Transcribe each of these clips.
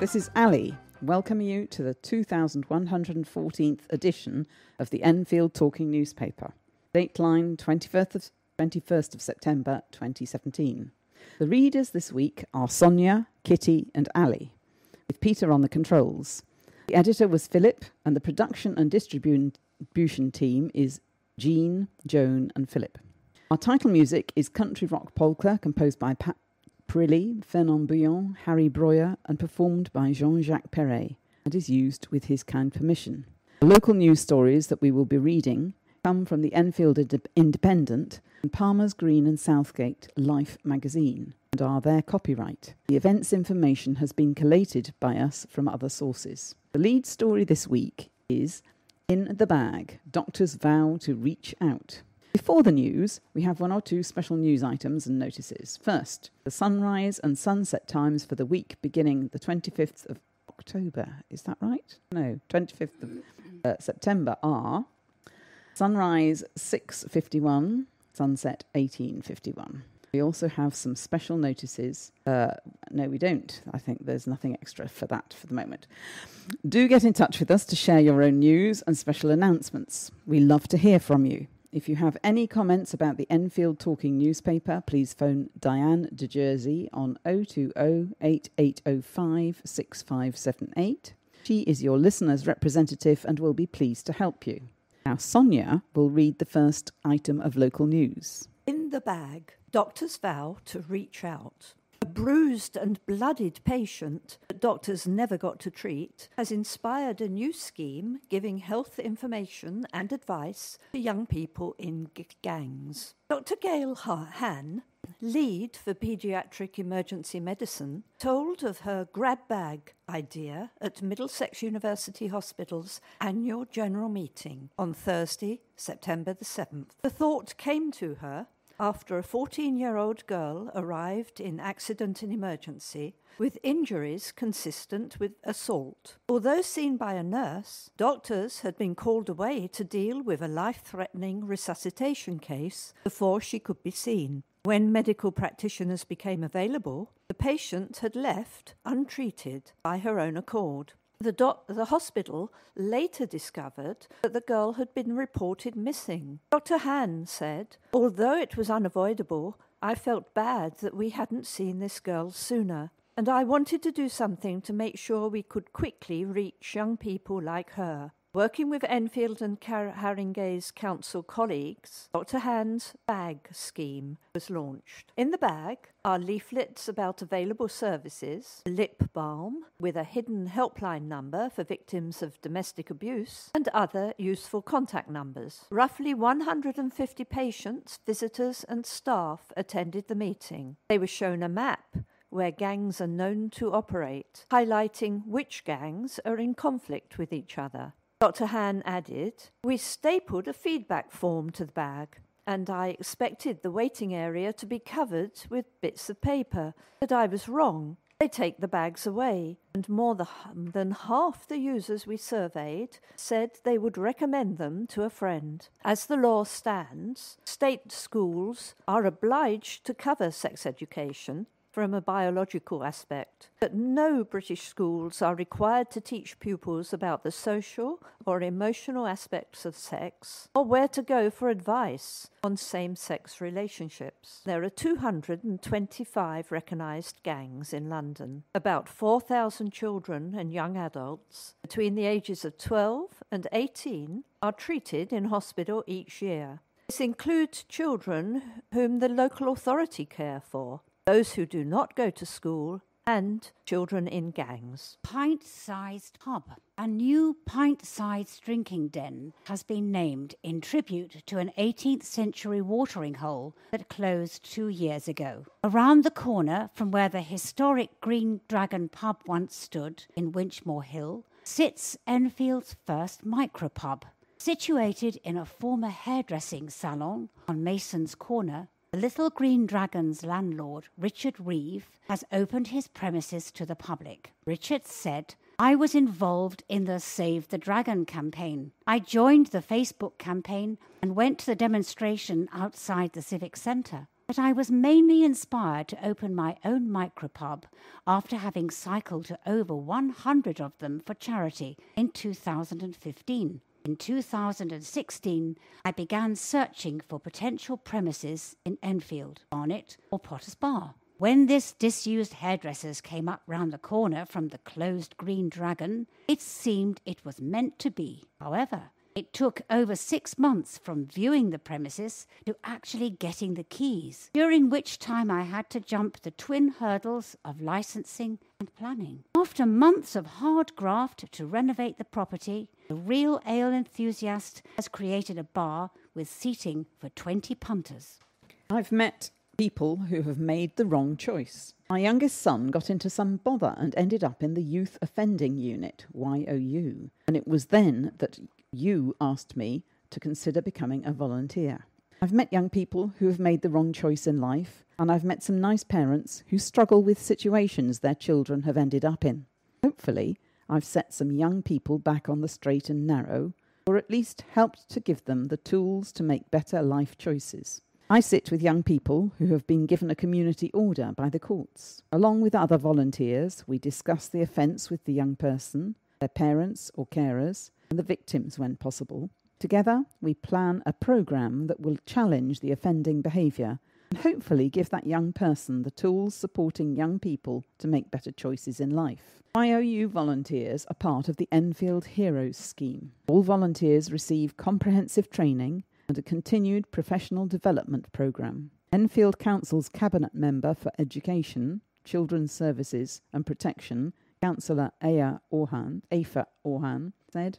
This is Ali, welcoming you to the 2114th edition of the Enfield Talking Newspaper. Dateline 21st of September 2017. The readers this week are Sonia, Kitty and Ali, with Peter on the controls. The editor was Phillip, and the production and distribution team is Jeanne, Joan and Phillip. Our title music is Country Rock Polka, composed by Pat Prilly, Fernand Bouillon, Harry Breuer, and performed by Jean-Jacques Perret, and is used with his kind permission. The local news stories that we will be reading come from the Enfield Independent and Palmer's Green and Southgate Life magazine, and are their copyright. The events information has been collated by us from other sources. The lead story this week is In the Bag, Doctors Vow to Reach Out. Before the news, we have one or two special news items and notices. First, the sunrise and sunset times for the week beginning the 25th of October. Is that right? No, 25th of September are sunrise 6:51, sunset 18:51. We also have some special notices. No, we don't. I think there's nothing extra for that for the moment. Do get in touch with us to share your own news and special announcements. We love to hear from you. If you have any comments about the Enfield Talking newspaper, please phone Diane de Jersey on 020-8805-6578. She is your listener's representative and will be pleased to help you. Now, Sonia will read the first item of local news. In the bag, doctors vow to reach out. A bruised and bloodied patient that doctors never got to treat has inspired a new scheme giving health information and advice to young people in gangs. Dr. Gail Han, lead for paediatric emergency medicine, told of her grab bag idea at Middlesex University Hospital's annual general meeting on Thursday, September the 7th. The thought came to her after a 14-year-old girl arrived in accident and emergency with injuries consistent with assault. Although seen by a nurse, doctors had been called away to deal with a life-threatening resuscitation case before she could be seen. When medical practitioners became available, the patient had left untreated by her own accord. The hospital later discovered that the girl had been reported missing. Dr. Han said, "Although it was unavoidable, I felt bad that we hadn't seen this girl sooner, and I wanted to do something to make sure we could quickly reach young people like her." Working with Enfield and Haringey's council colleagues, Dr. Han's bag scheme was launched. In the bag are leaflets about available services, lip balm with a hidden helpline number for victims of domestic abuse, and other useful contact numbers. Roughly 150 patients, visitors and staff attended the meeting. They were shown a map where gangs are known to operate, highlighting which gangs are in conflict with each other. Dr. Han added, "We stapled a feedback form to the bag, and I expected the waiting area to be covered with bits of paper, but I was wrong. They take the bags away, and more than half the users we surveyed said they would recommend them to a friend. As the law stands, state schools are obliged to cover sex education from a biological aspect, but no British schools are required to teach pupils about the social or emotional aspects of sex or where to go for advice on same-sex relationships. There are 225 recognised gangs in London. About 4,000 children and young adults between the ages of 12 and 18 are treated in hospital each year. This includes children whom the local authority care for, those who do not go to school, and children in gangs." Pint-sized pub. A new pint-sized drinking den has been named in tribute to an 18th century watering hole that closed 2 years ago. Around the corner from where the historic Green Dragon pub once stood in Winchmore Hill sits Enfield's first micropub. Situated in a former hairdressing salon on Mason's Corner, the Little Green Dragon's landlord, Richard Reeve, has opened his premises to the public. Richard said, "I was involved in the Save the Dragon campaign. I joined the Facebook campaign and went to the demonstration outside the Civic Centre. but I was mainly inspired to open my own micropub after having cycled to over 100 of them for charity in 2015. In 2016, I began searching for potential premises in Enfield, Barnet or Potter's Bar. When this disused hairdresser's came up round the corner from the closed Green Dragon, it seemed it was meant to be. However, it took over 6 months from viewing the premises to actually getting the keys, during which time I had to jump the twin hurdles of licensing and planning. After months of hard graft to renovate the property, the real ale enthusiast has created a bar with seating for 20 punters. I've met people who have made the wrong choice. My youngest son got into some bother and ended up in the Youth Offending Unit, YOU, and it was then that you asked me to consider becoming a volunteer. I've met young people who have made the wrong choice in life, and I've met some nice parents who struggle with situations their children have ended up in. Hopefully, I've set some young people back on the straight and narrow, or at least helped to give them the tools to make better life choices. I sit with young people who have been given a community order by the courts. Along with other volunteers, we discuss the offence with the young person, their parents or carers, and the victims when possible. Together, we plan a programme that will challenge the offending behaviour and hopefully give that young person the tools supporting young people to make better choices in life. YOU volunteers are part of the Enfield Heroes scheme. All volunteers receive comprehensive training and a continued professional development programme. Enfield Council's Cabinet Member for Education, Children's Services and Protection, Councillor Afa Orhan, said,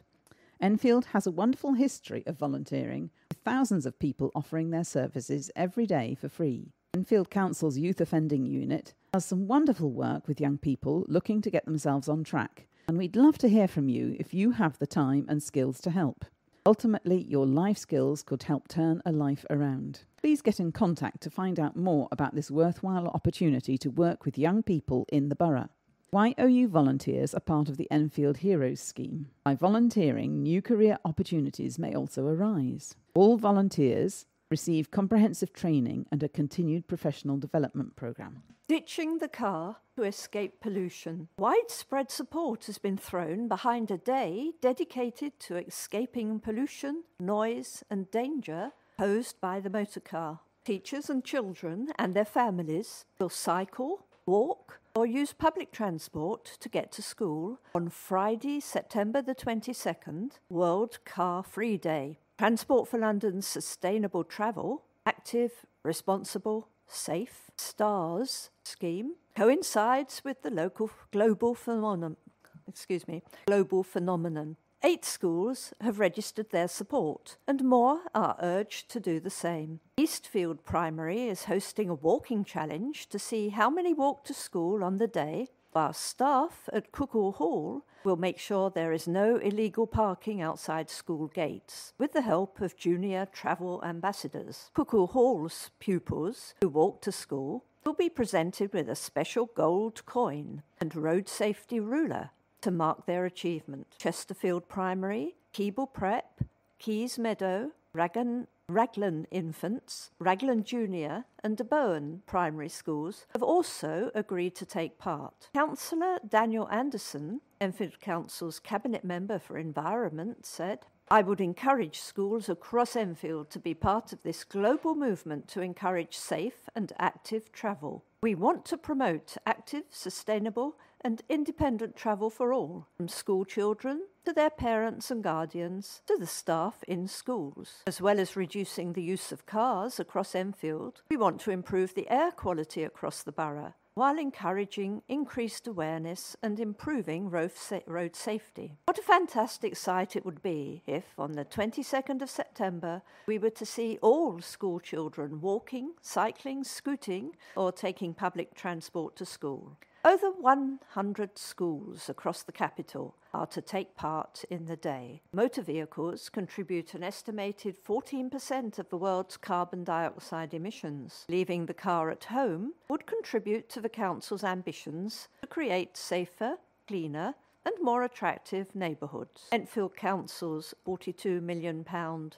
Enfield has a wonderful history of volunteering, with thousands of people offering their services every day for free. Enfield Council's Youth Offending Unit does some wonderful work with young people looking to get themselves on track, and we'd love to hear from you if you have the time and skills to help. Ultimately, your life skills could help turn a life around. Please get in contact to find out more about this worthwhile opportunity to work with young people in the borough. YOU volunteers are part of the Enfield Heroes scheme. By volunteering, new career opportunities may also arise. All volunteers receive comprehensive training and a continued professional development programme. Ditching the car to escape pollution. Widespread support has been thrown behind a day dedicated to escaping pollution, noise and danger posed by the motor car. Teachers and children and their families will cycle, walk or use public transport to get to school on Friday, September the 22nd, World Car Free Day. Transport for London's Sustainable Travel, Active, Responsible, Safe, STARS scheme coincides with the local global phenomenon. 8 schools have registered their support, and more are urged to do the same. Eastfield Primary is hosting a walking challenge to see how many walk to school on the day, while staff at Cuckoo Hall will make sure there is no illegal parking outside school gates, with the help of junior travel ambassadors. Cuckoo Hall's pupils who walk to school will be presented with a special gold coin and road safety ruler to mark their achievement. Chesterfield Primary, Keble Prep, Keys Meadow, Raglan Infants, Raglan Junior and Bowen Primary Schools have also agreed to take part. Councillor Daniel Anderson, Enfield Council's Cabinet Member for Environment, said, I would encourage schools across Enfield to be part of this global movement to encourage safe and active travel. We want to promote active, sustainable and independent travel for all, from school children to their parents and guardians to the staff in schools. As well as reducing the use of cars across Enfield, we want to improve the air quality across the borough, while encouraging increased awareness and improving road safety. What a fantastic sight it would be if, on the 22nd of September, we were to see all school children walking, cycling, scooting, or taking public transport to school. Over 100 schools across the capital are to take part in the day. Motor vehicles contribute an estimated 14% of the world's carbon dioxide emissions. Leaving the car at home would contribute to the council's ambitions to create safer, cleaner, and more attractive neighbourhoods. Enfield Council's £42 million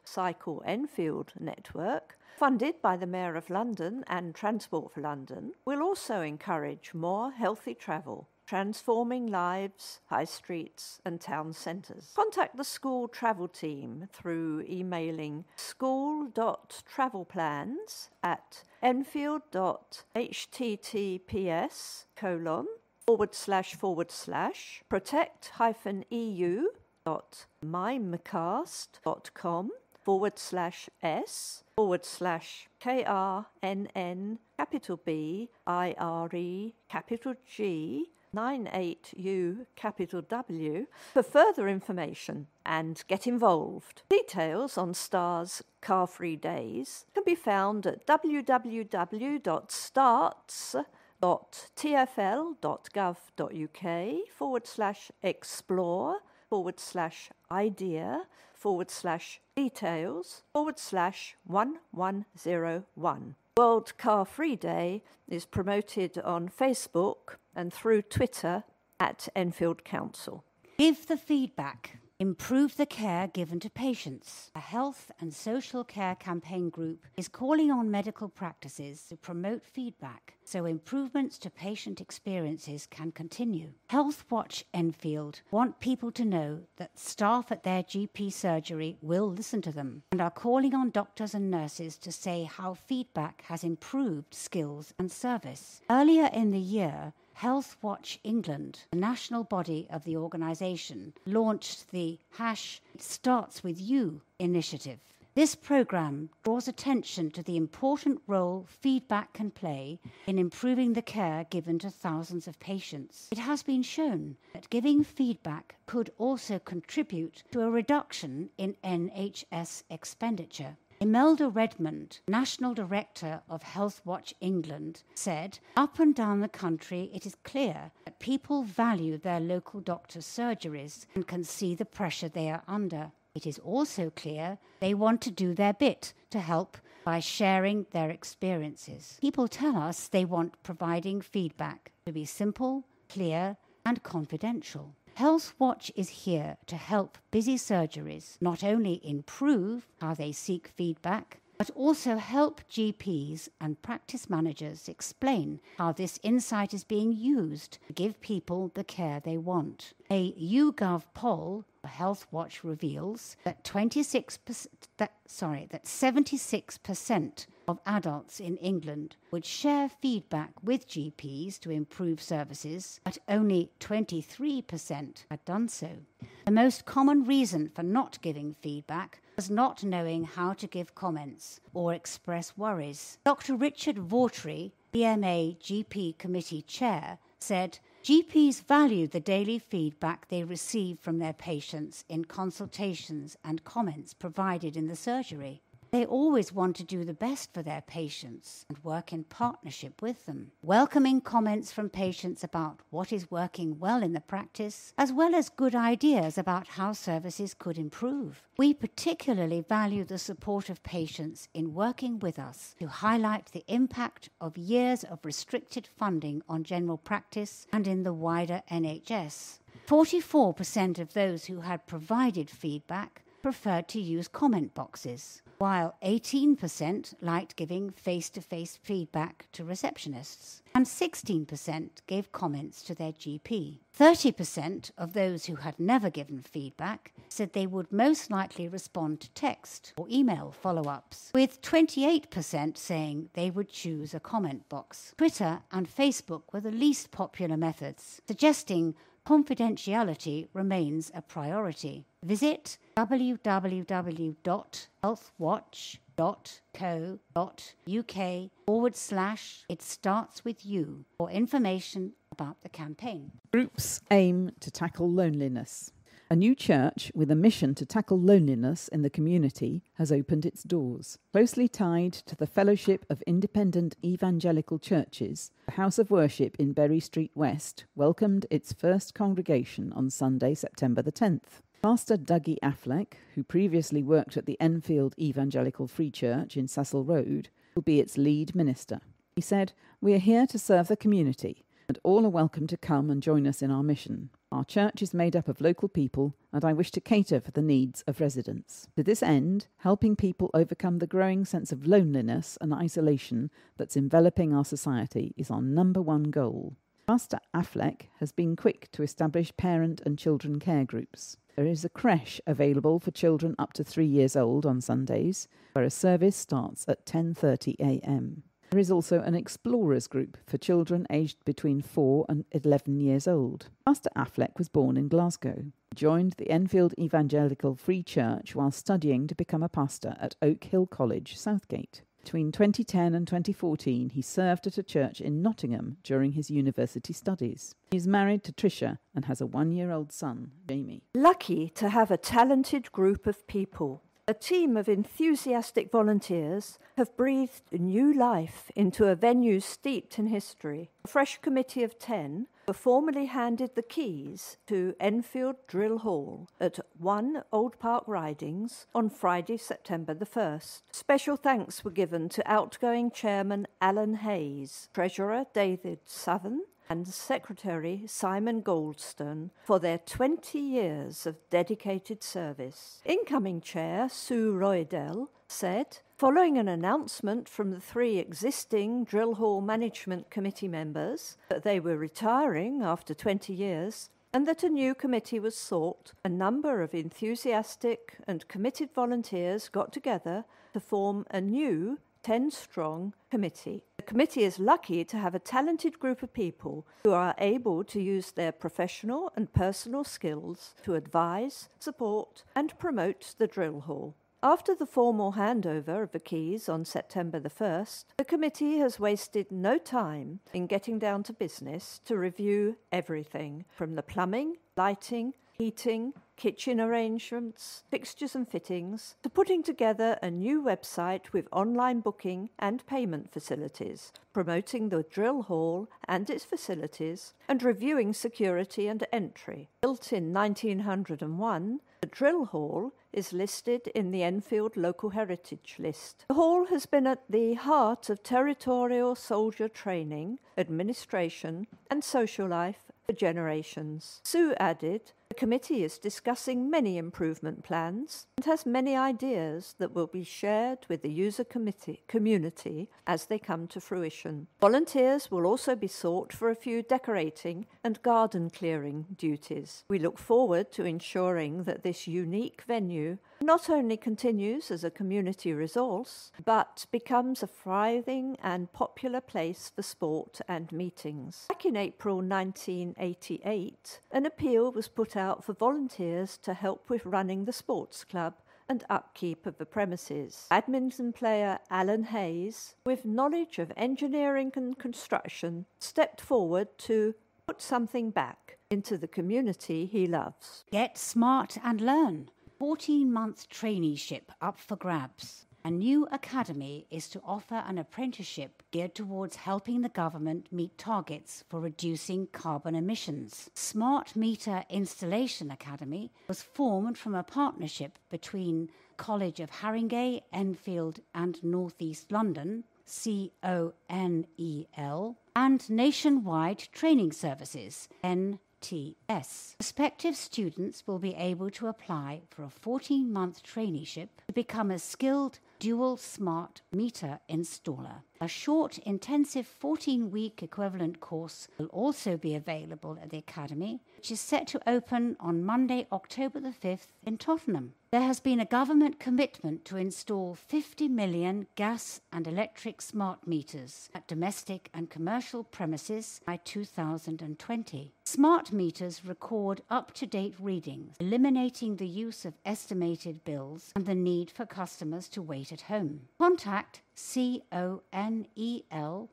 Cycle Enfield network, funded by the Mayor of London and Transport for London, will also encourage more healthy travel, transforming lives, high streets and town centres. Contact the school travel team through emailing school.travelplans@enfield.https://BRE_G98U_W for further information and get involved. Details on STAR's car-free days can be found at www.start.tfl.gov.uk/explore/idea/details/1101. World Car Free Day is promoted on Facebook and through Twitter at Enfield Council. Give the feedback. Improve the care given to patients. A health and social care campaign group is calling on medical practices to promote feedback so improvements to patient experiences can continue. Health Watch Enfield want people to know that staff at their GP surgery will listen to them and are calling on doctors and nurses to say how feedback has improved skills and service. Earlier in the year, Health Watch England, the national body of the organisation, launched the #ItStartsWithYou initiative. This programme draws attention to the important role feedback can play in improving the care given to thousands of patients. It has been shown that giving feedback could also contribute to a reduction in NHS expenditure. Imelda Redmond, National Director of Health Watch England, said, "Up and down the country it is clear that people value their local doctor's surgeries and can see the pressure they are under. It is also clear they want to do their bit to help by sharing their experiences. People tell us they want providing feedback to be simple, clear and confidential. Health Watch is here to help busy surgeries not only improve how they seek feedback, but also help GPs and practice managers explain how this insight is being used to give people the care they want." A YouGov poll for Health Watch reveals that 76% of adults in England would share feedback with GPs to improve services, but only 23% had done so. The most common reason for not giving feedback was not knowing how to give comments or express worries. Dr. Richard Vaughtry, BMA GP Committee Chair, said, "GPs value the daily feedback they receive from their patients in consultations and comments provided in the surgery. They always want to do the best for their patients and work in partnership with them. Welcoming comments from patients about what is working well in the practice, as well as good ideas about how services could improve. We particularly value the support of patients in working with us to highlight the impact of years of restricted funding on general practice and in the wider NHS. 44% of those who had provided feedback preferred to use comment boxes, while 18% liked giving face-to-face feedback to receptionists, and 16% gave comments to their GP. 30% of those who had never given feedback said they would most likely respond to text or email follow-ups, with 28% saying they would choose a comment box. Twitter and Facebook were the least popular methods, suggesting confidentiality remains a priority. Visit www.healthwatch.co.uk/itstartswithyou for information about the campaign. Groups aim to tackle loneliness. A new church with a mission to tackle loneliness in the community has opened its doors. Closely tied to the Fellowship of Independent Evangelical Churches, the House of Worship in Berry Street West welcomed its first congregation on Sunday, September the 10th. Pastor Dougie Affleck, who previously worked at the Enfield Evangelical Free Church in Cecil Road, will be its lead minister. He said, "We are here to serve the community, and all are welcome to come and join us in our mission. Our church is made up of local people, and I wish to cater for the needs of residents. To this end, helping people overcome the growing sense of loneliness and isolation that's enveloping our society is our number one goal. Pastor Affleck has been quick to establish parent and children care groups. There is a creche available for children up to 3 years old on Sundays, where a service starts at 10:30 a.m. There is also an explorers group for children aged between 4 and 11 years old. Pastor Affleck was born in Glasgow. He joined the Enfield Evangelical Free Church while studying to become a pastor at Oak Hill College, Southgate. Between 2010 and 2014, he served at a church in Nottingham during his university studies. He is married to Tricia and has a 1-year-old son, Jamie. Lucky to have a talented group of people. A team of enthusiastic volunteers have breathed new life into a venue steeped in history. A fresh committee of 10 were formally handed the keys to Enfield Drill Hall at 1 Old Park Ridings on Friday, September the 1st. Special thanks were given to outgoing Chairman Alan Hayes, Treasurer David Southern, and Secretary Simon Goldstone for their 20 years of dedicated service. Incoming Chair Sue Roydell said, following an announcement from the 3 existing Drill Hall Management Committee members that they were retiring after 20 years and that a new committee was sought, a number of enthusiastic and committed volunteers got together to form a new 10-strong committee. The committee is lucky to have a talented group of people who are able to use their professional and personal skills to advise, support, and promote the drill hall. After the formal handover of the keys on September the 1st, the committee has wasted no time in getting down to business to review everything from the plumbing, lighting, heating, kitchen arrangements, fixtures and fittings, to putting together a new website with online booking and payment facilities, promoting the drill hall and its facilities, and reviewing security and entry. Built in 1901, the drill hall is listed in the Enfield Local Heritage List. The hall has been at the heart of territorial soldier training, administration, and social life for generations. Sue added, the committee is discussing many improvement plans and has many ideas that will be shared with the user community as they come to fruition. Volunteers will also be sought for a few decorating and garden clearing duties. We look forward to ensuring that this unique venue not only continues as a community resource, but becomes a thriving and popular place for sport and meetings. Back in April 1988, an appeal was put out for volunteers to help with running the sports club and upkeep of the premises. Badminton player Alan Hayes, with knowledge of engineering and construction, stepped forward to put something back into the community he loves. Get smart and learn. 14-month traineeship up for grabs. A new academy is to offer an apprenticeship geared towards helping the government meet targets for reducing carbon emissions. Smart Meter Installation Academy was formed from a partnership between College of Haringey, Enfield and North East London, CONEL, and Nationwide Training Services, NTS. Prospective students will be able to apply for a 14-month traineeship to become a skilled dual smart meter installer. A short, intensive 14-week equivalent course will also be available at the Academy, which is set to open on Monday, October the 5th in Tottenham. There has been a government commitment to install 50 million gas and electric smart meters at domestic and commercial premises by 2020. Smart meters record up-to-date readings, eliminating the use of estimated bills and the need for customers to wait at home. Contact CONEL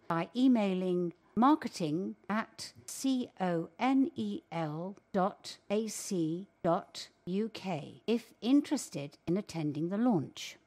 by emailing marketing@conel.ac.uk if interested in attending the launch.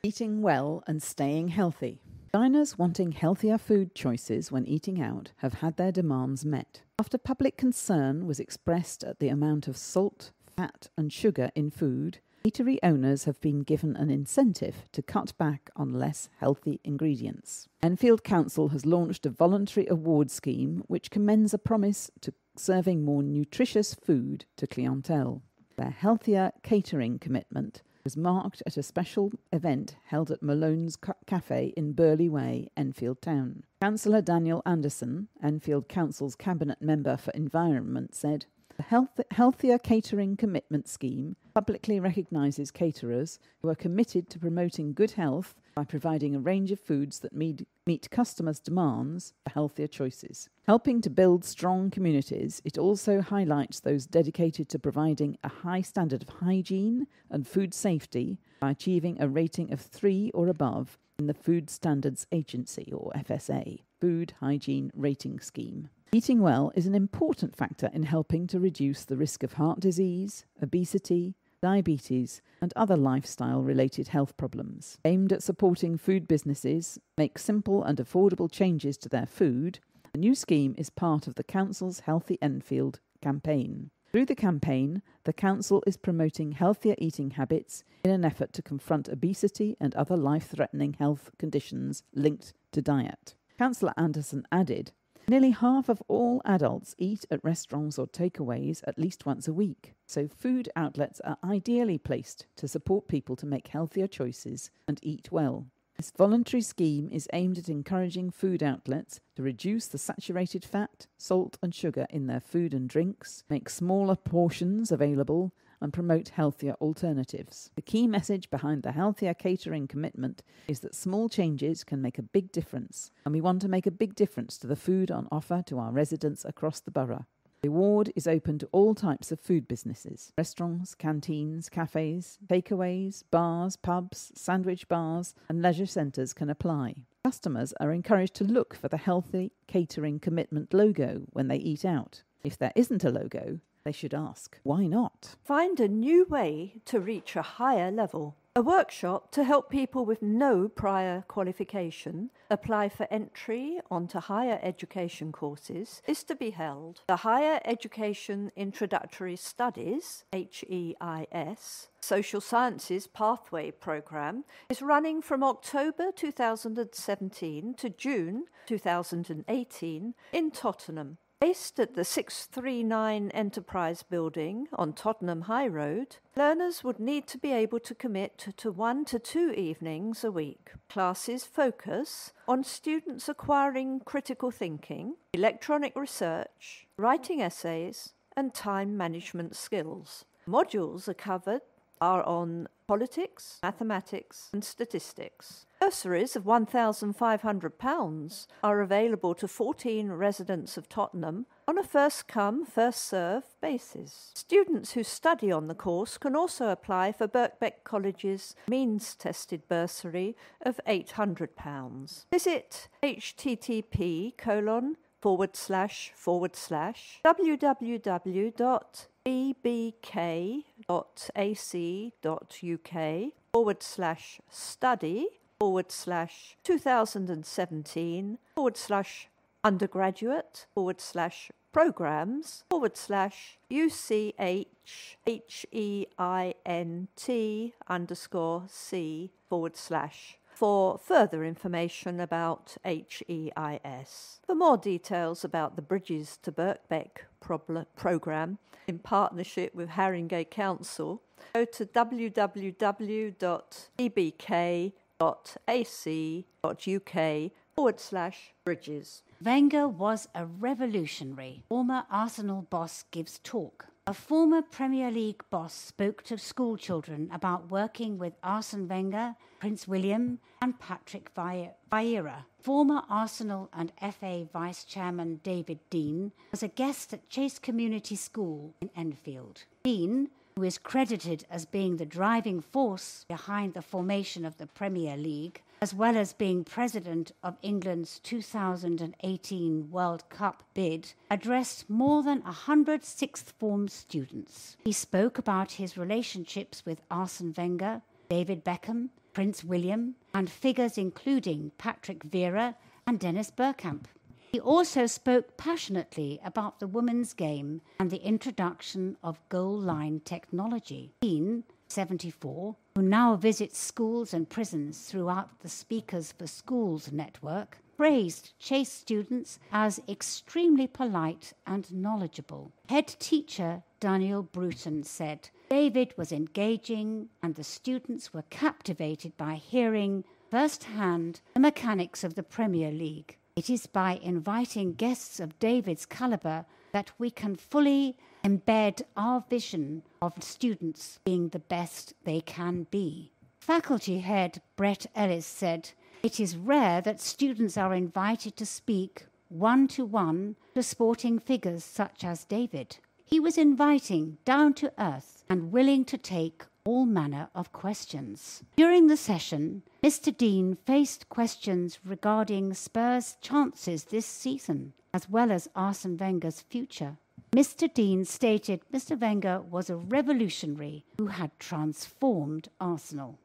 Eating well and staying healthy. Diners wanting healthier food choices when eating out have had their demands met. After public concern was expressed at the amount of salt, fat and sugar in food, Eatery owners have been given an incentive to cut back on less healthy ingredients. Enfield Council has launched a voluntary award scheme which commends a promise to serving more nutritious food to clientele. Their healthier catering commitment was marked at a special event held at Malone's Cafe in Burley Way, Enfield Town. Councillor Daniel Anderson, Enfield Council's Cabinet Member for Environment, said, "The Healthier Catering Commitment Scheme publicly recognises caterers who are committed to promoting good health by providing a range of foods that meet customers' demands for healthier choices. Helping to build strong communities, it also highlights those dedicated to providing a high standard of hygiene and food safety by achieving a rating of 3 or above in the Food Standards Agency, or FSA, Food Hygiene Rating Scheme. Eating well is an important factor in helping to reduce the risk of heart disease, obesity, diabetes, and other lifestyle-related health problems. Aimed at supporting food businesses make simple and affordable changes to their food, the new scheme is part of the Council's Healthy Enfield campaign. Through the campaign, the Council is promoting healthier eating habits in an effort to confront obesity and other life-threatening health conditions linked to diet. Councillor Anderson added, "Nearly half of all adults eat at restaurants or takeaways at least once a week, so food outlets are ideally placed to support people to make healthier choices and eat well. This voluntary scheme is aimed at encouraging food outlets to reduce the saturated fat, salt and sugar in their food and drinks, make smaller portions available, and promote healthier alternatives. The key message behind the Healthier Catering Commitment is that small changes can make a big difference, and we want to make a big difference to the food on offer to our residents across the borough. The award is open to all types of food businesses. Restaurants, canteens, cafes, takeaways, bars, pubs, sandwich bars and leisure centres can apply. Customers are encouraged to look for the Healthy Catering Commitment logo when they eat out. If there isn't a logo, they should ask, why not? Find a new way to reach a higher level. A workshop to help people with no prior qualification apply for entry onto higher education courses is to be held. The Higher Education Introductory Studies, HEIS, Social Sciences Pathway Programme is running from October 2017 to June 2018 in Tottenham. Based at the 639 Enterprise Building on Tottenham High Road, learners would need to be able to commit to 1 to 2 evenings a week. Classes focus on students acquiring critical thinking, electronic research, writing essays, and time management skills. Modules are on politics, mathematics, and statistics. Bursaries of £1,500 are available to 14 residents of Tottenham on a first-come, first-served basis. Students who study on the course can also apply for Birkbeck College's means-tested bursary of £800. Visit www.bbk.ac.uk/study/programs/UCHEINT_C/ for further information about HEIS. For more details about the Bridges to Birkbeck programme in partnership with Haringey Council, go to www.bbk.ac.uk/bridges. Wenger was a revolutionary. Former Arsenal boss gives talk. A former Premier League boss spoke to school children about working with Arsene Wenger, Prince William and Patrick Vieira. Former Arsenal and FA Vice-Chairman David Dean was a guest at Chase Community School in Enfield. Dean, who is credited as being the driving force behind the formation of the Premier League, as well as being president of England's 2018 World Cup bid, addressed more than 100 sixth form students. He spoke about his relationships with Arsene Wenger, David Beckham, Prince William, and figures including Patrick Vieira and Dennis Bergkamp. He also spoke passionately about the women's game and the introduction of goal line technology. Dean 74, who now visits schools and prisons throughout the Speakers for Schools network, praised Chase students as extremely polite and knowledgeable. Head teacher Daniel Bruton said, David was engaging and the students were captivated by hearing firsthand the mechanics of the Premier League. It is by inviting guests of David's calibre that we can fully embed our vision of students being the best they can be. Faculty head Brett Ellis said, it is rare that students are invited to speak one-to-one to sporting figures such as David. He was inviting, down to earth, and willing to take all manner of questions. During the session, Mr. Dean faced questions regarding Spurs' chances this season, as well as Arsene Wenger's future. Mr. Dean stated Mr. Wenger was a revolutionary who had transformed Arsenal.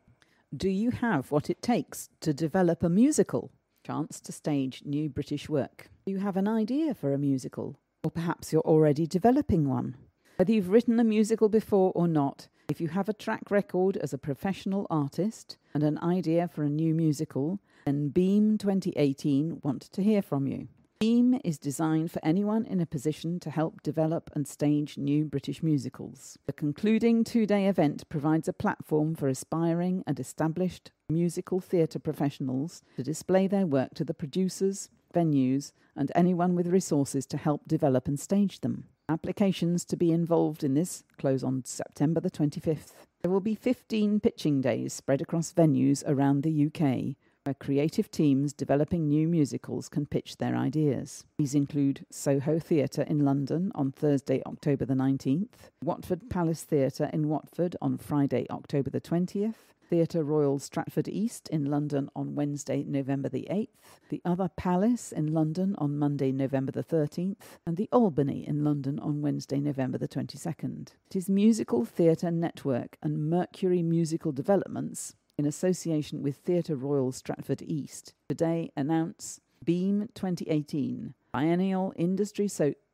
Do you have what it takes to develop a musical? Chance to stage new British work. Do you have an idea for a musical? Or perhaps you're already developing one? Whether you've written a musical before or not, if you have a track record as a professional artist and an idea for a new musical, then Beam 2018 want to hear from you. Beam is designed for anyone in a position to help develop and stage new British musicals. The concluding two-day event provides a platform for aspiring and established musical theatre professionals to display their work to the producers, venues, and anyone with resources to help develop and stage them. Applications to be involved in this close on September the 25th. There will be 15 pitching days spread across venues around the UK, where creative teams developing new musicals can pitch their ideas. These include Soho Theatre in London on Thursday, October the 19th, Watford Palace Theatre in Watford on Friday, October the 20th, Theatre Royal Stratford East in London on Wednesday, November the 8th, the Other Palace in London on Monday, November the 13th, and the Albany in London on Wednesday, November the 22nd. It is Musical Theatre Network and Mercury Musical Developments, in association with Theatre Royal Stratford East, today announce Beam 2018, Biennial Industry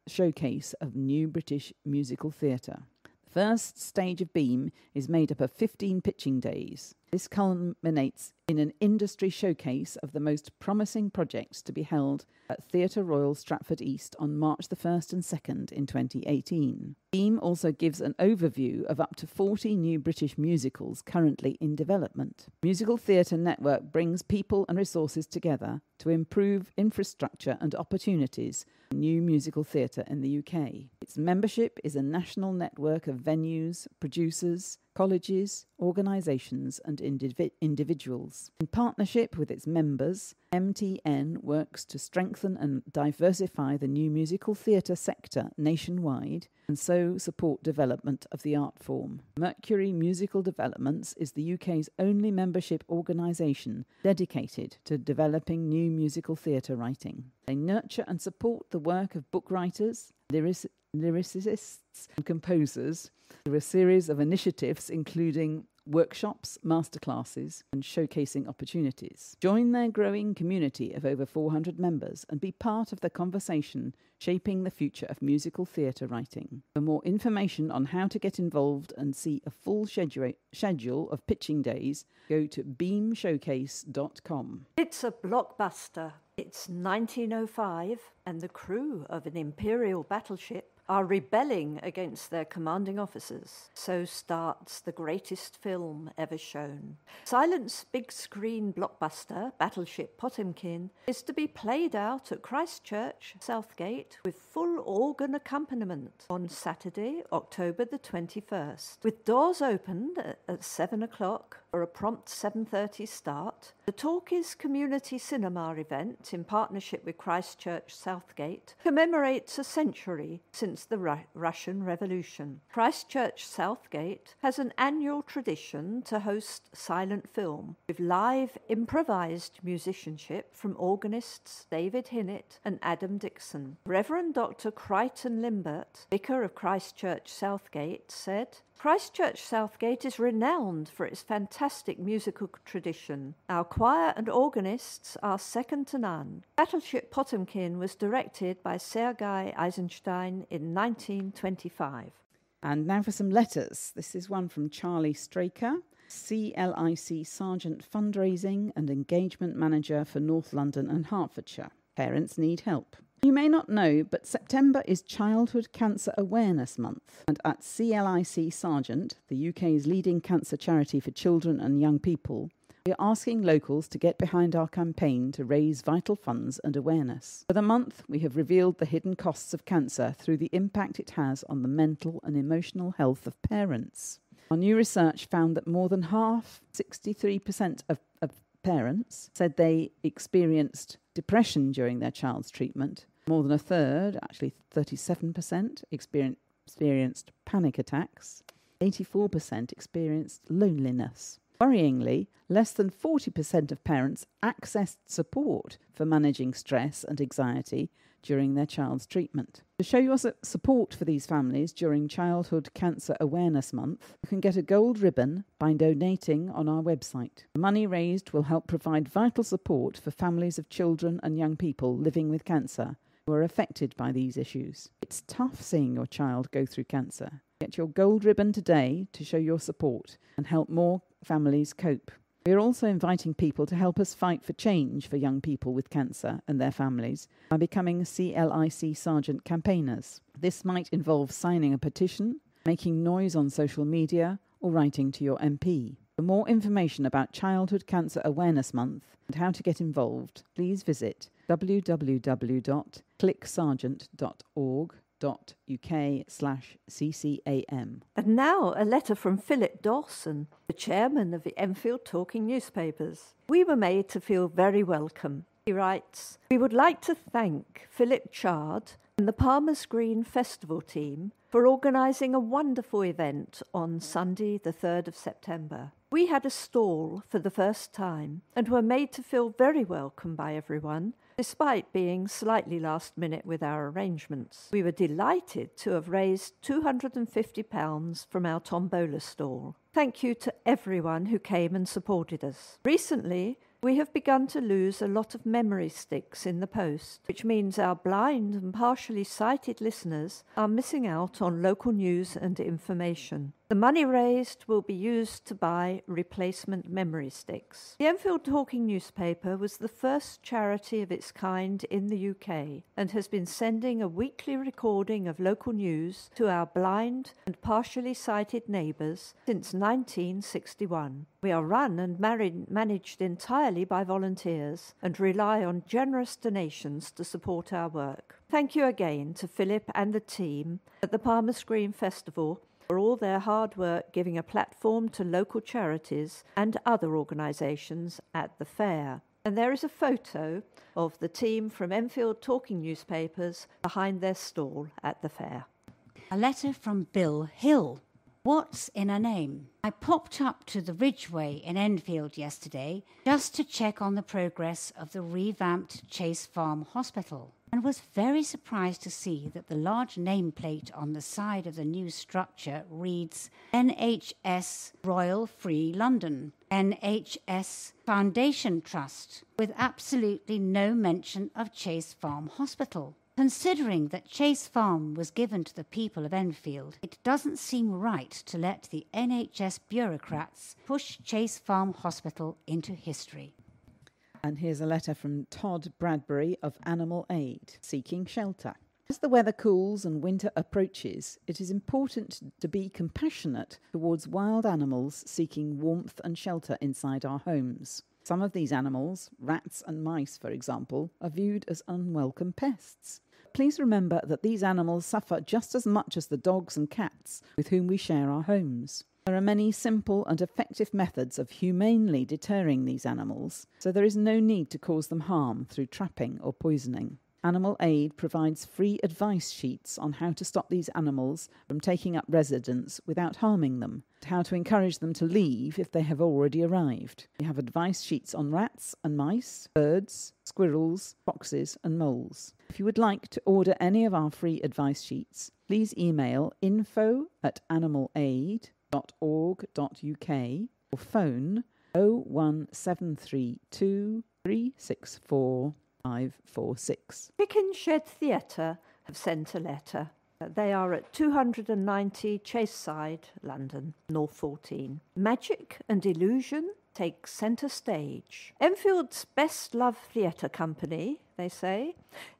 Showcase of New British Musical Theatre. The first stage of Beam is made up of 15 pitching days. This culminates in an industry showcase of the most promising projects to be held at Theatre Royal Stratford East on March the 1st and 2nd in 2018. Beam also gives an overview of up to 40 new British musicals currently in development. Musical Theatre Network brings people and resources together to improve infrastructure and opportunities for new musical theatre in the UK. Its membership is a national network of venues, producers, colleges, organisations and individuals. In partnership with its members, MTN works to strengthen and diversify the new musical theatre sector nationwide and so support development of the art form. Mercury Musical Developments is the UK's only membership organisation dedicated to developing new musical theatre writing. They nurture and support the work of book writers, lyricists and composers through a series of initiatives including workshops, masterclasses and showcasing opportunities. Join their growing community of over 400 members and be part of the conversation shaping the future of musical theatre writing. For more information on how to get involved and see a full schedule of pitching days, go to beamshowcase.com. It's a blockbuster. It's 1905 and the crew of an Imperial battleship are rebelling against their commanding officers. So starts the greatest film ever shown. Silent's big screen blockbuster, Battleship Potemkin, is to be played out at Christchurch, Southgate, with full organ accompaniment on Saturday, October the 21st. With doors opened at 7 o'clock for a prompt 7:30 start, the Talkies Community Cinema event, in partnership with Christchurch Southgate, commemorates a century since the Russian Revolution. Christchurch Southgate has an annual tradition to host silent film, with live improvised musicianship from organists David Hinnett and Adam Dixon. Reverend Dr. Crichton Limbert, vicar of Christchurch Southgate, said, Christchurch Southgate is renowned for its fantastic musical tradition. Our choir and organists are second to none. Battleship Potemkin was directed by Sergei Eisenstein in 1925. And now for some letters. This is one from Charlie Straker, CLIC Sergeant Fundraising and Engagement Manager for North London and Hertfordshire. Parents need help. You may not know, but September is Childhood Cancer Awareness Month. And at CLIC Sergeant, the UK's leading cancer charity for children and young people, we are asking locals to get behind our campaign to raise vital funds and awareness. For the month, we have revealed the hidden costs of cancer through the impact it has on the mental and emotional health of parents. Our new research found that more than half, 63% of parents, said they experienced depression during their child's treatment. More than a third, actually 37%, experienced panic attacks. 84% experienced loneliness. Worryingly, less than 40% of parents accessed support for managing stress and anxiety during their child's treatment. To show your support for these families during Childhood Cancer Awareness Month, you can get a gold ribbon by donating on our website. The money raised will help provide vital support for families of children and young people living with cancer who are affected by these issues. It's tough seeing your child go through cancer. Get your gold ribbon today to show your support and help more families cope. We are also inviting people to help us fight for change for young people with cancer and their families by becoming CLIC Sergeant campaigners. This might involve signing a petition, making noise on social media, or writing to your MP. For more information about Childhood Cancer Awareness Month and how to get involved, please visit www.clicksargent.org.uk/CCAM. And now a letter from Phillip Dawson, the chairman of the Enfield Talking Newspapers. We were made to feel very welcome. He writes, "We would like to thank Philip Chard and the Palmer's Green Festival team for organising a wonderful event on Sunday the 3rd of September. We had a stall for the first time and were made to feel very welcome by everyone, despite being slightly last minute with our arrangements. We were delighted to have raised £250 from our tombola stall. Thank you to everyone who came and supported us. Recently, we have begun to lose a lot of memory sticks in the post, which means our blind and partially sighted listeners are missing out on local news and information. The money raised will be used to buy replacement memory sticks." The Enfield Talking Newspaper was the first charity of its kind in the UK and has been sending a weekly recording of local news to our blind and partially sighted neighbours since 1961. We are run and managed entirely by volunteers and rely on generous donations to support our work. Thank you again to Philip and the team at the Palmer's Green Festival for all their hard work giving a platform to local charities and other organisations at the fair. And there is a photo of the team from Enfield Talking Newspapers behind their stall at the fair. A letter from Bill Hill. What's in a name? I popped up to the Ridgeway in Enfield yesterday just to check on the progress of the revamped Chase Farm Hospital and was very surprised to see that the large nameplate on the side of the new structure reads NHS Royal Free London, NHS Foundation Trust, with absolutely no mention of Chase Farm Hospital. Considering that Chase Farm was given to the people of Enfield, it doesn't seem right to let the NHS bureaucrats push Chase Farm Hospital into history. And here's a letter from Todd Bradbury of Animal Aid, seeking shelter. As the weather cools and winter approaches, it is important to be compassionate towards wild animals seeking warmth and shelter inside our homes. Some of these animals, rats and mice for example, are viewed as unwelcome pests. Please remember that these animals suffer just as much as the dogs and cats with whom we share our homes. There are many simple and effective methods of humanely deterring these animals, so there is no need to cause them harm through trapping or poisoning. Animal Aid provides free advice sheets on how to stop these animals from taking up residence without harming them, and how to encourage them to leave if they have already arrived. We have advice sheets on rats and mice, birds, squirrels, foxes and moles. If you would like to order any of our free advice sheets, please email info@animalaid.org.uk or phone 01732 364 546. Pick and Shed Theatre have sent a letter. They are at 290 Chaseside, London, North 14. Magic and illusion take centre stage. Enfield's best-loved theatre company, they say,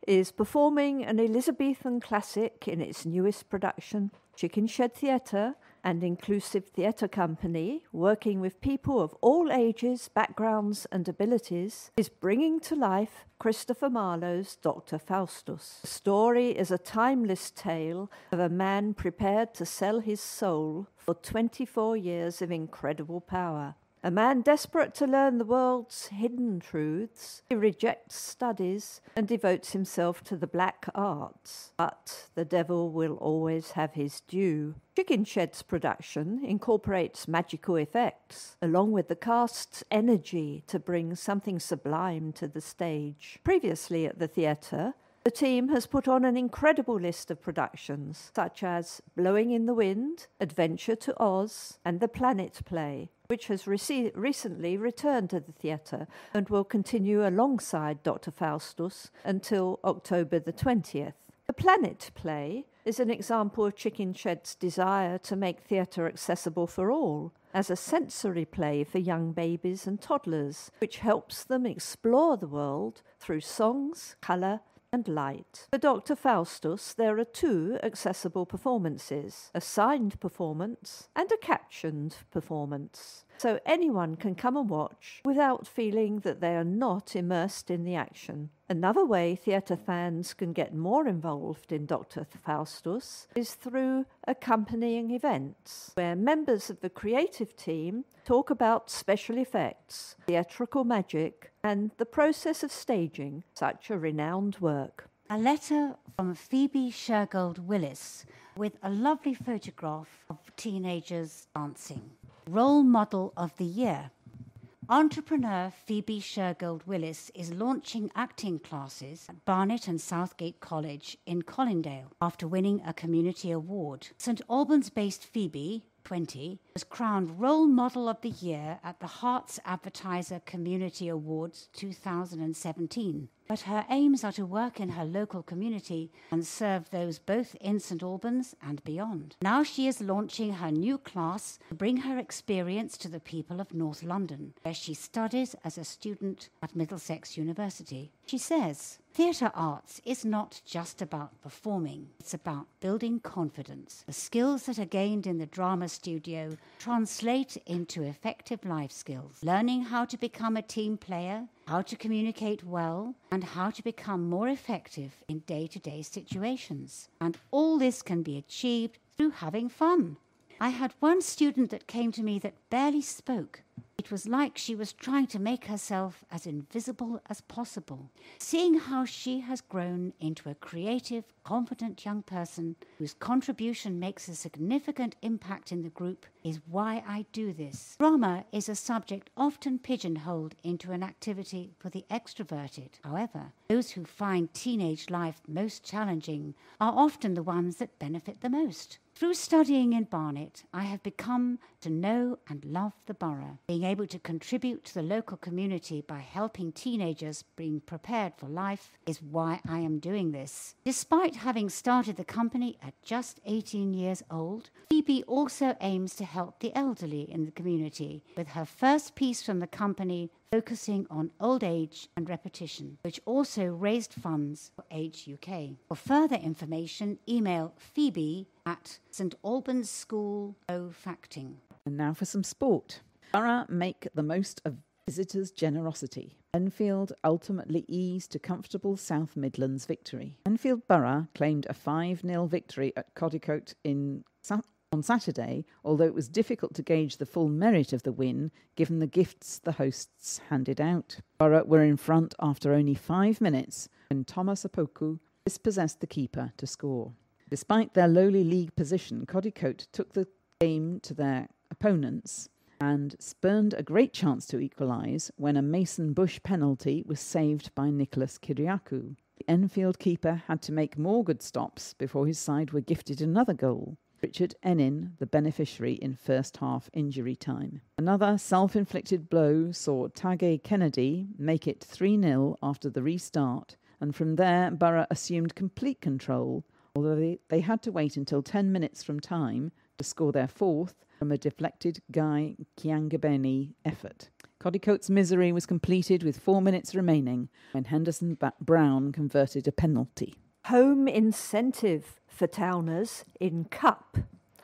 is performing an Elizabethan classic in its newest production. Chicken Shed Theatre, an inclusive theatre company working with people of all ages, backgrounds and abilities, is bringing to life Christopher Marlowe's Dr. Faustus. The story is a timeless tale of a man prepared to sell his soul for 24 years of incredible power. A man desperate to learn the world's hidden truths, he rejects studies and devotes himself to the black arts. But the devil will always have his due. Chicken Shed's production incorporates magical effects, along with the cast's energy to bring something sublime to the stage. Previously at the theatre, the team has put on an incredible list of productions, such as Blowing in the Wind, Adventure to Oz, and The Planet Play, which has recently returned to the theatre and will continue alongside Dr. Faustus until October the 20th. The Planet Play is an example of Chicken Shed's desire to make theatre accessible for all, as a sensory play for young babies and toddlers, which helps them explore the world through songs, colour, and light. For Dr. Faustus, there are 2 accessible performances, a signed performance and a captioned performance. So anyone can come and watch without feeling that they are not immersed in the action. Another way theatre fans can get more involved in Dr. Faustus is through accompanying events, where members of the creative team talk about special effects, theatrical magic, and the process of staging such a renowned work. A letter from Phoebe Shergold Willis with a lovely photograph of teenagers dancing. Role Model of the Year. Entrepreneur Phoebe Shergold Willis is launching acting classes at Barnet and Southgate College in Colindale after winning a community award. St Albans-based Phoebe, 20, was crowned Role Model of the Year at the Hearts Advertiser Community Awards 2017. But her aims are to work in her local community and serve those both in St Albans and beyond. Now she is launching her new class to bring her experience to the people of North London, where she studies as a student at Middlesex University. She says, "Theatre arts is not just about performing, it's about building confidence. The skills that are gained in the drama studio translate into effective life skills, learning how to become a team player, how to communicate well, and how to become more effective in day-to-day situations. And all this can be achieved through having fun. I had one student that came to me that barely spoke. It was like she was trying to make herself as invisible as possible. Seeing how she has grown into a creative, confident young person whose contribution makes a significant impact in the group is why I do this. Drama is a subject often pigeonholed into an activity for the extroverted. However, those who find teenage life most challenging are often the ones that benefit the most. Through studying in Barnet, I have become to know and love the borough. Being able to contribute to the local community by helping teenagers being prepared for life is why I am doing this." Despite having started the company at just 18 years old, Phoebe also aims to help the elderly in the community, with her first piece from the company focusing on old age and repetition, which also raised funds for Age UK. For further information, email Phoebe at St Albans School Facting. And now for some sport. Borough make the most of visitors' generosity. Enfield ultimately eased to comfortable South Midlands victory. Enfield Borough claimed a 5-0 victory at Codicote on Saturday, although it was difficult to gauge the full merit of the win given the gifts the hosts handed out. Borough were in front after only 5 minutes when Thomas Apoku dispossessed the keeper to score. Despite their lowly league position, Codicote took the game to their opponents and spurned a great chance to equalise when a Mason Bush penalty was saved by Nicholas Kiriakou. The Enfield keeper had to make more good stops before his side were gifted another goal. Richard Enin, the beneficiary in first half injury time. Another self-inflicted blow saw Tage Kennedy make it 3-0 after the restart, and from there Borough assumed complete control, although they had to wait until 10 minutes from time to score their fourth from a deflected Guy Kiangabeni effort. Coddicote's misery was completed with 4 minutes remaining when Henderson Brown converted a penalty. Home incentive for Towners in Cup.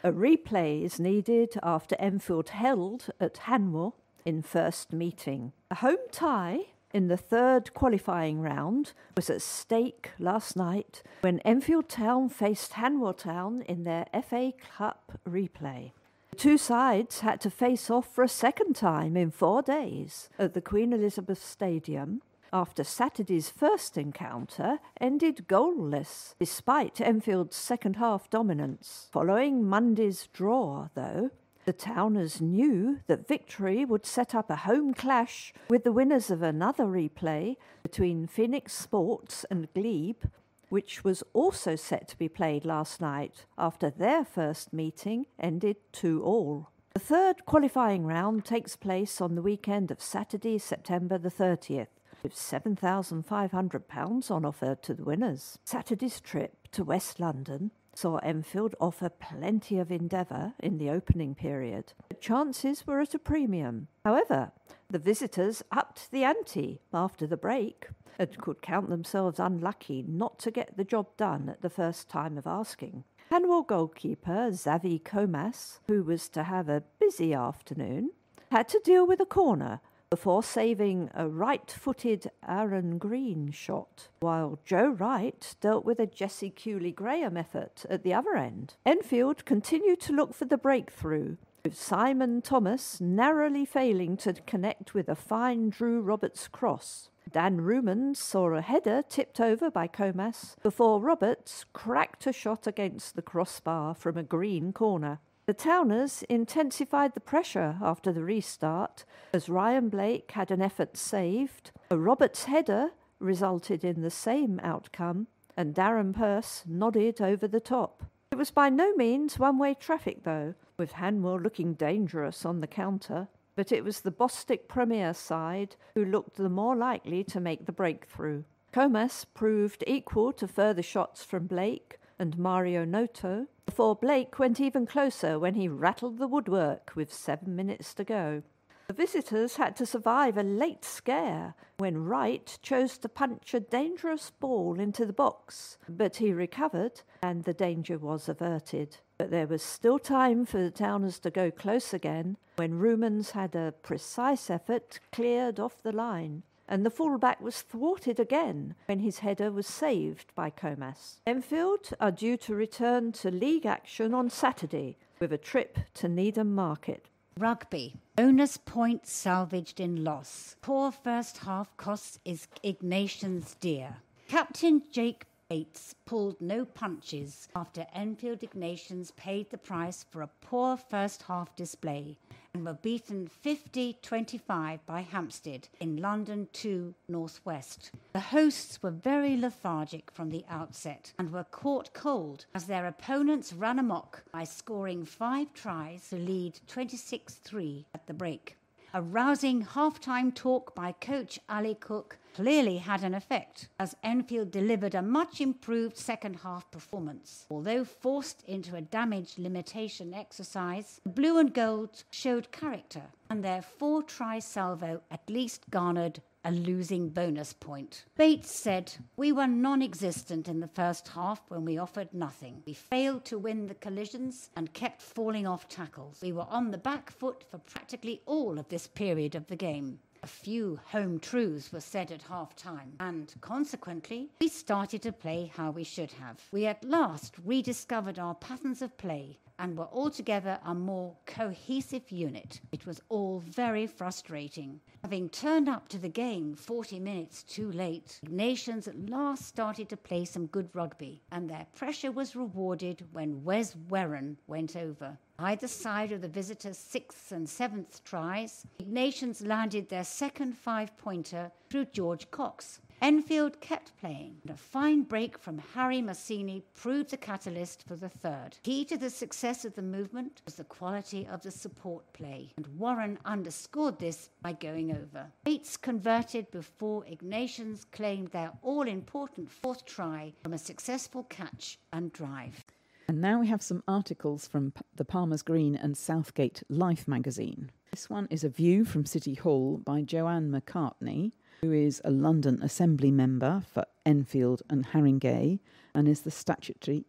A replay is needed after Enfield held at Hanwell in first meeting. A home tie in the third qualifying round was at stake last night when Enfield Town faced Hanwell Town in their FA Cup replay. The two sides had to face off for a second time in 4 days at the Queen Elizabeth Stadium after Saturday's first encounter ended goalless, despite Enfield's second-half dominance. Following Monday's draw, though, the Towners knew that victory would set up a home clash with the winners of another replay between Phoenix Sports and Glebe, which was also set to be played last night after their first meeting ended 2-2. The third qualifying round takes place on the weekend of Saturday, September the 30th. With £7,500 on offer to the winners. Saturday's trip to West London saw Enfield offer plenty of endeavour in the opening period. The chances were at a premium. However, the visitors upped the ante after the break and could count themselves unlucky not to get the job done at the first time of asking. Hanwell goalkeeper Xavi Comas, who was to have a busy afternoon, had to deal with a corner before saving a right-footed Aaron Green shot, while Joe Wright dealt with a Jesse Cooley-Graham effort at the other end. Enfield continued to look for the breakthrough, with Simon Thomas narrowly failing to connect with a fine Drew Roberts cross. Dan Ruman saw a header tipped over by Comas before Roberts cracked a shot against the crossbar from a Green corner. The Towners intensified the pressure after the restart as Ryan Blake had an effort saved. A Roberts header resulted in the same outcome and Darren Pearce nodded over the top. It was by no means one-way traffic though, with Hanwell looking dangerous on the counter, but it was the Bostik Premier side who looked the more likely to make the breakthrough. Comas proved equal to further shots from Blake and Mario Noto, before Blake went even closer when he rattled the woodwork with 7 minutes to go. The visitors had to survive a late scare when Wright chose to punch a dangerous ball into the box, but he recovered and the danger was averted. But there was still time for the Towners to go close again when Rumans had a precise effort cleared off the line, and the fullback was thwarted again when his header was saved by Comas. Enfield are due to return to league action on Saturday with a trip to Needham Market. Rugby. Bonus points salvaged in loss. Poor first half costs Ignatians dear. Captain Jake Bates pulled no punches after Enfield Ignatians paid the price for a poor first half display and were beaten 50-25 by Hampstead in London 2 North West. The hosts were very lethargic from the outset and were caught cold as their opponents ran amok by scoring 5 tries to lead 26-3 at the break. A rousing half-time talk by coach Ali Cook clearly had an effect, as Enfield delivered a much improved second-half performance. Although forced into a damage limitation exercise, the Blue and Gold showed character, and their 4-try salvo at least garnered a losing bonus point. Bates said, "We were non-existent in the first half when we offered nothing. We failed to win the collisions and kept falling off tackles. We were on the back foot for practically all of this period of the game. A few home truths were said at half-time, and consequently, we started to play how we should have. We at last rediscovered our patterns of play and were altogether a more cohesive unit. It was all very frustrating. Having turned up to the game 40 minutes too late, Ignatians at last started to play some good rugby, and their pressure was rewarded when Wes Werran went over. Either side of the visitors' 6th and 7th tries, Ignatians landed their second 5-pointer through George Cox. Enfield kept playing, and a fine break from Harry Massini proved the catalyst for the third. Key to the success of the movement was the quality of the support play, and Warren underscored this by going over. Bates converted before Ignatians claimed their all-important fourth try from a successful catch and drive. And now we have some articles from the Palmer's Green and Southgate Life magazine. This one is a view from City Hall by Joanne McCartney, who is a London Assembly member for Enfield and Haringey and is the statutory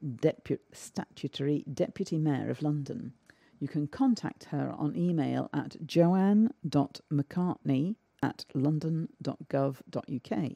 Deputy Mayor of London. You can contact her on email at joanne.mccartney@london.gov.uk.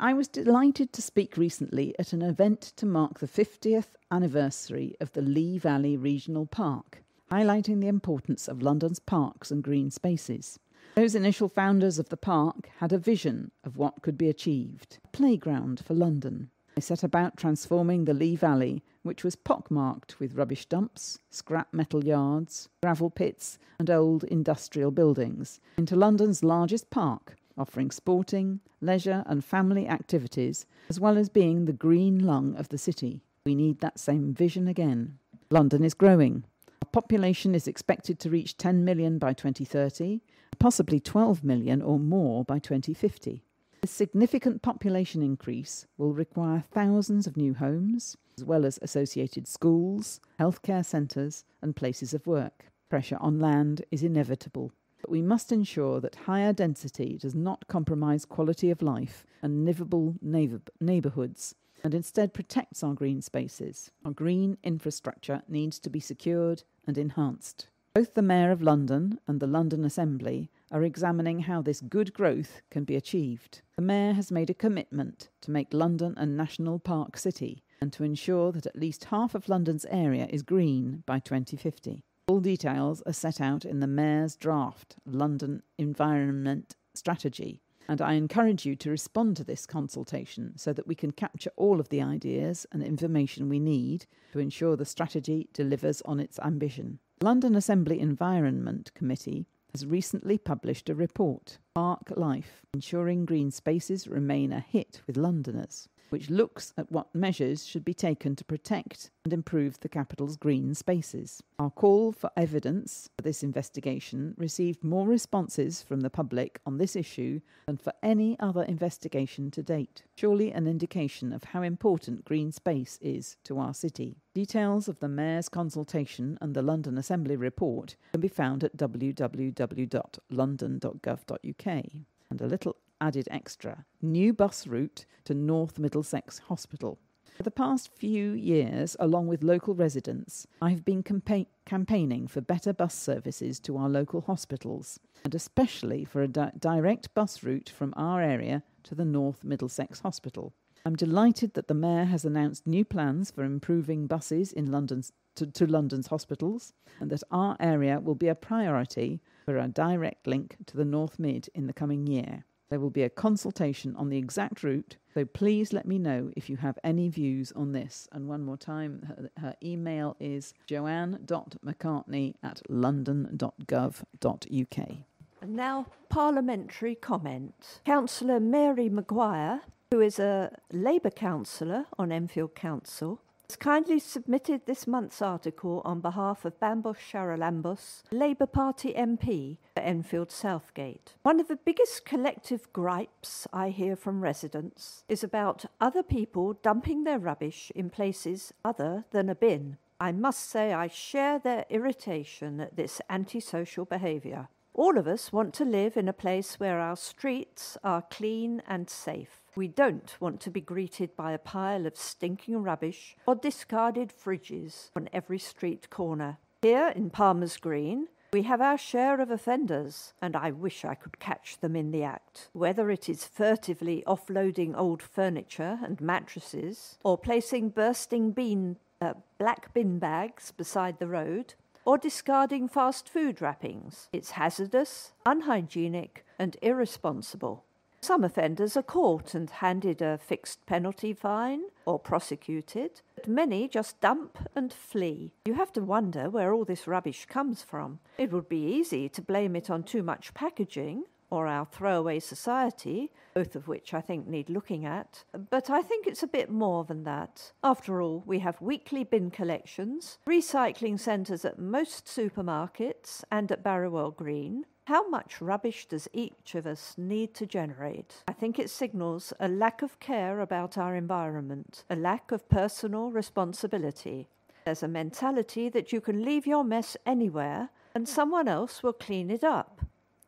I was delighted to speak recently at an event to mark the 50th anniversary of the Lee Valley Regional Park, highlighting the importance of London's parks and green spaces. Those initial founders of the park had a vision of what could be achieved, a playground for London. They set about transforming the Lee Valley, which was pockmarked with rubbish dumps, scrap metal yards, gravel pits and old industrial buildings, into London's largest park, offering sporting, leisure and family activities, as well as being the green lung of the city. We need that same vision again. London is growing. Our population is expected to reach 10 million by 2030, possibly 12 million or more by 2050. This significant population increase will require thousands of new homes, as well as associated schools, healthcare centres and places of work. Pressure on land is inevitable, but we must ensure that higher density does not compromise quality of life and livable neighbourhoods, and instead protects our green spaces. Our green infrastructure needs to be secured and enhanced. Both the Mayor of London and the London Assembly are examining how this good growth can be achieved. The Mayor has made a commitment to make London a national park city and to ensure that at least half of London's area is green by 2050. All details are set out in the Mayor's draft London Environment Strategy, and I encourage you to respond to this consultation so that we can capture all of the ideas and information we need to ensure the strategy delivers on its ambition. London Assembly Environment Committee has recently published a report, Park Life, Ensuring Green Spaces Remain a Hit with Londoners, which looks at what measures should be taken to protect and improve the capital's green spaces. Our call for evidence for this investigation received more responses from the public on this issue than for any other investigation to date. Surely an indication of how important green space is to our city. Details of the Mayor's consultation and the London Assembly report can be found at www.london.gov.uk. And a little added extra, new bus route to North Middlesex Hospital. For the past few years, along with local residents, I have been campaigning for better bus services to our local hospitals, and especially for a direct bus route from our area to the North Middlesex Hospital. I'm delighted that the Mayor has announced new plans for improving buses in London's to London's hospitals, and that our area will be a priority for a direct link to the North Mid in the coming year. There will be a consultation on the exact route, so please let me know if you have any views on this. And one more time, her email is joanne.mccartney@london.gov.uk. And now, parliamentary comment. Councillor Mary Maguire, who is a Labour councillor on Enfield Council, has kindly submitted this month's article on behalf of Bambos Charalambos, Labour Party MP for Enfield Southgate. One of the biggest collective gripes I hear from residents is about other people dumping their rubbish in places other than a bin. I must say I share their irritation at this antisocial behaviour. All of us want to live in a place where our streets are clean and safe. We don't want to be greeted by a pile of stinking rubbish or discarded fridges on every street corner. Here in Palmer's Green, we have our share of offenders, and I wish I could catch them in the act. Whether it is furtively offloading old furniture and mattresses, or placing bursting black bin bags beside the road, or discarding fast food wrappings. It's hazardous, unhygienic, and irresponsible. Some offenders are caught and handed a fixed penalty fine or prosecuted, but many just dump and flee. You have to wonder where all this rubbish comes from. It would be easy to blame it on too much packaging or our throwaway society, both of which I think need looking at. But I think it's a bit more than that. After all, we have weekly bin collections, recycling centres at most supermarkets and at Barrowell Green. How much rubbish does each of us need to generate? I think it signals a lack of care about our environment, a lack of personal responsibility. There's a mentality that you can leave your mess anywhere and someone else will clean it up.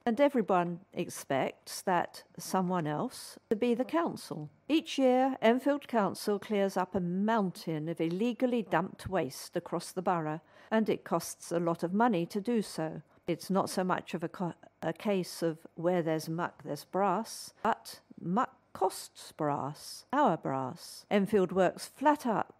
And everyone expects that someone else to be the council. Each year, Enfield Council clears up a mountain of illegally dumped waste across the borough, and it costs a lot of money to do so. It's not so much of a case of where there's muck, there's brass, but muck costs brass, our brass. Enfield works flat out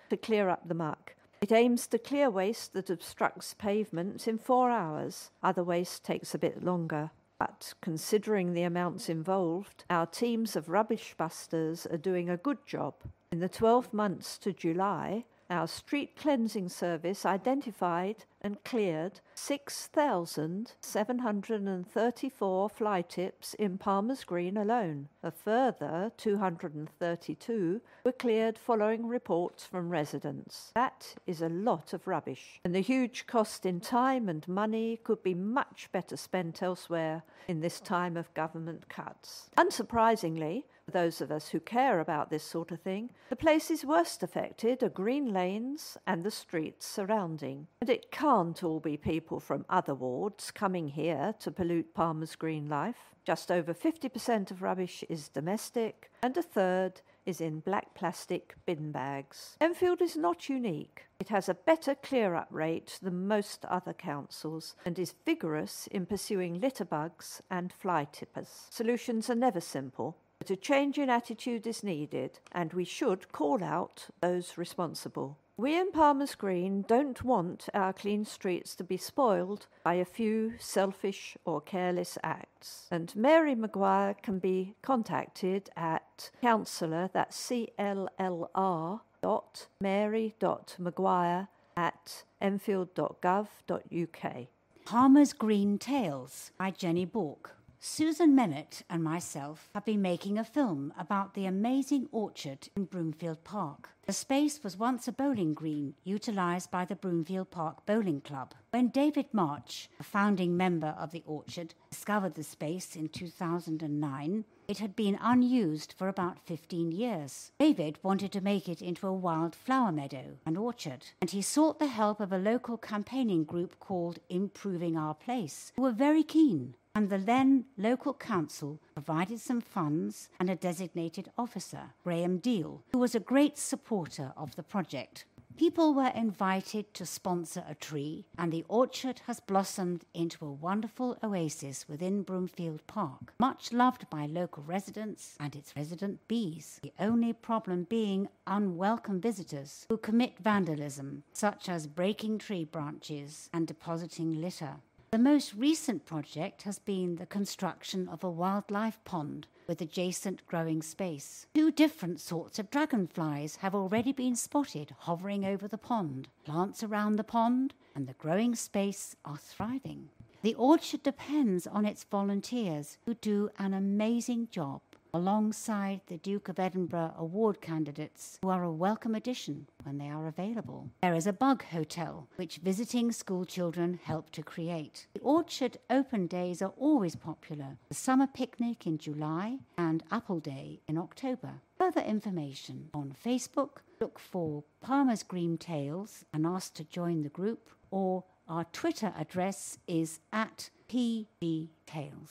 to clear up the muck. It aims to clear waste that obstructs pavements in 4 hours. Other waste takes a bit longer. But considering the amounts involved, our teams of rubbish busters are doing a good job. In the 12 months to July, our street cleansing service identified and cleared 6,734 fly tips in Palmer's Green alone. A further 232 were cleared following reports from residents. That is a lot of rubbish, and the huge cost in time and money could be much better spent elsewhere in this time of government cuts. Unsurprisingly, for those of us who care about this sort of thing, the places worst affected are green lanes and the streets surrounding. And it can't all be people from other wards coming here to pollute Palmer's Green life. Just over 50% of rubbish is domestic, and a third is in black plastic bin bags. Enfield is not unique. It has a better clear-up rate than most other councils and is vigorous in pursuing litter bugs and fly tippers. Solutions are never simple, but a change in attitude is needed, and we should call out those responsible. We in Palmer's Green don't want our clean streets to be spoiled by a few selfish or careless acts. And Mary Maguire can be contacted at councillor, that's cllr.mary.maguire@enfield.gov.uk. Palmer's Green Tales by Jenny Bork. Susan Mennett and myself have been making a film about the amazing orchard in Broomfield Park. The space was once a bowling green utilised by the Broomfield Park Bowling Club. When David March, a founding member of the orchard, discovered the space in 2009, it had been unused for about 15 years. David wanted to make it into a wild flower meadow and orchard, and he sought the help of a local campaigning group called Improving Our Place, who were very keen. And the then local council provided some funds and a designated officer, Graham Deal, who was a great supporter of the project. People were invited to sponsor a tree, and the orchard has blossomed into a wonderful oasis within Broomfield Park, much loved by local residents and its resident bees, the only problem being unwelcome visitors who commit vandalism, such as breaking tree branches and depositing litter. The most recent project has been the construction of a wildlife pond with adjacent growing space. 2 different sorts of dragonflies have already been spotted hovering over the pond. Plants around the pond and the growing space are thriving. The orchard depends on its volunteers, who do an amazing job, alongside the Duke of Edinburgh award candidates, who are a welcome addition when they are available. There is a bug hotel, which visiting school children help to create. The orchard open days are always popular. The summer picnic in July and Apple Day in October. Further information on Facebook, look for Palmer's Green Tales and ask to join the group, or our Twitter address is @PGTales.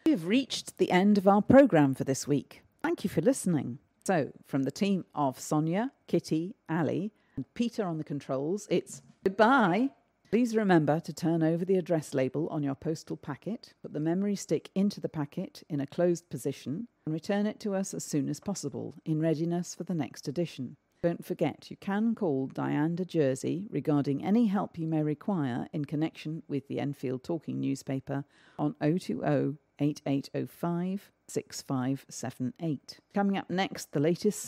We have reached the end of our programme for this week. Thank you for listening. So, from the team of Sonia, Kitty, Ali, and Peter on the controls, it's goodbye. Please remember to turn over the address label on your postal packet, put the memory stick into the packet in a closed position, and return it to us as soon as possible, in readiness for the next edition. Don't forget, you can call Diane de Jersey regarding any help you may require in connection with the Enfield Talking newspaper on 020 8805 6578. Coming up next, the latest